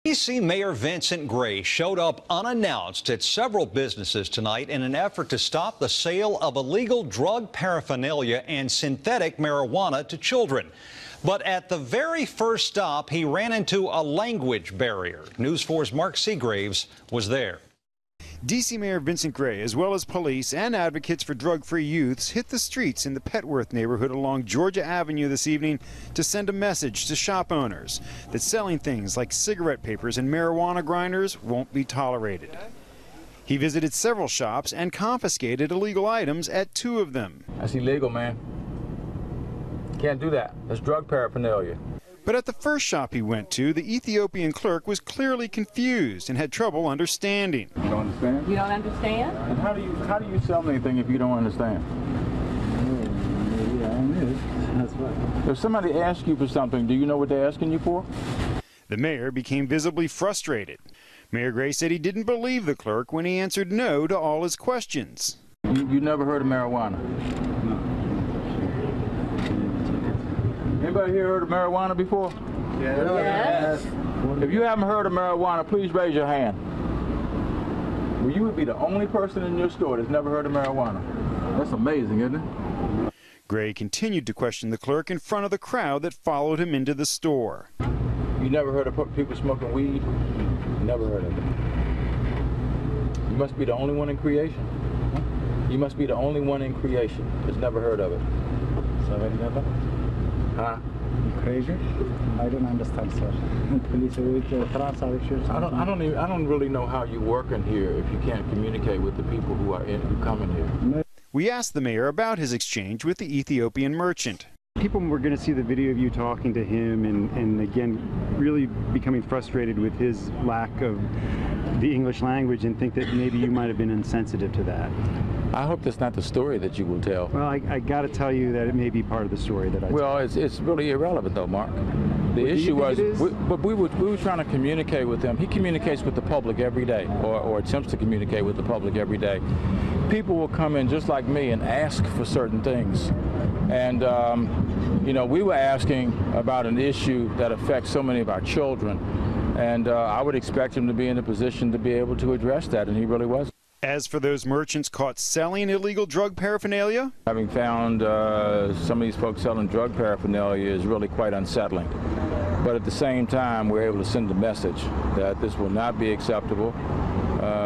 D.C. Mayor Vincent Gray showed up unannounced at several businesses tonight in an effort to stop the sale of illegal drug paraphernalia and synthetic marijuana to children. But at the very first stop, he ran into a language barrier. News 4's Mark Seagraves was there. D.C. Mayor Vincent Gray, as well as police and advocates for drug-free youths, hit the streets in the Petworth neighborhood along Georgia Avenue this evening to send a message to shop owners that selling things like cigarette papers and marijuana grinders won't be tolerated. He visited several shops and confiscated illegal items at 2 of them. That's illegal, man. Can't do that. That's drug paraphernalia. But at the first shop he went to, the Ethiopian clerk was clearly confused and had trouble understanding. You don't understand? You don't understand? And how do you sell anything if you don't understand? That's right. If somebody asks you for something, do you know what they're asking you for? The mayor became visibly frustrated. Mayor Gray said he didn't believe the clerk when he answered no to all his questions. You never heard of marijuana? Anybody here heard of marijuana before? Yes. If you haven't heard of marijuana, please raise your hand. Well, you would be the only person in your store that's never heard of marijuana. That's amazing, isn't it? Gray continued to question the clerk in front of the crowd that followed him into the store. You never heard of people smoking weed? Never heard of it. You must be the only one in creation. You must be the only one in creation that's never heard of it. Huh? Crazy? I don't understand, sir. Please, I don't really know how you work in here if you can't communicate with the people who come in here. We asked the mayor about his exchange with the Ethiopian merchant. People were going to see the video of you talking to him and again really becoming frustrated with his lack of the English language and think that maybe you might have been insensitive to that. I hope that's not the story that you will tell. Well, I got to tell you that it may be part of the story that I Well, it's really irrelevant though, Mark. The issue was, we were trying to communicate with him. He communicates with the public every day, or attempts to communicate with the public every day. People will come in just like me and ask for certain things. And, you know, we were asking about an issue that affects so many of our children. And I would expect him to be in a position to be able to address that, and he really wasn't. As for those merchants caught selling illegal drug paraphernalia, having found some of these folks selling drug paraphernalia is really quite unsettling. But at the same time, we're able to send a message that this will not be acceptable.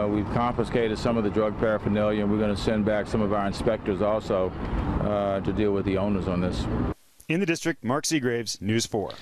We've confiscated some of the drug paraphernalia, and we're going to send back some of our inspectors also to deal with the owners on this. In the district, Mark Seagraves, News 4.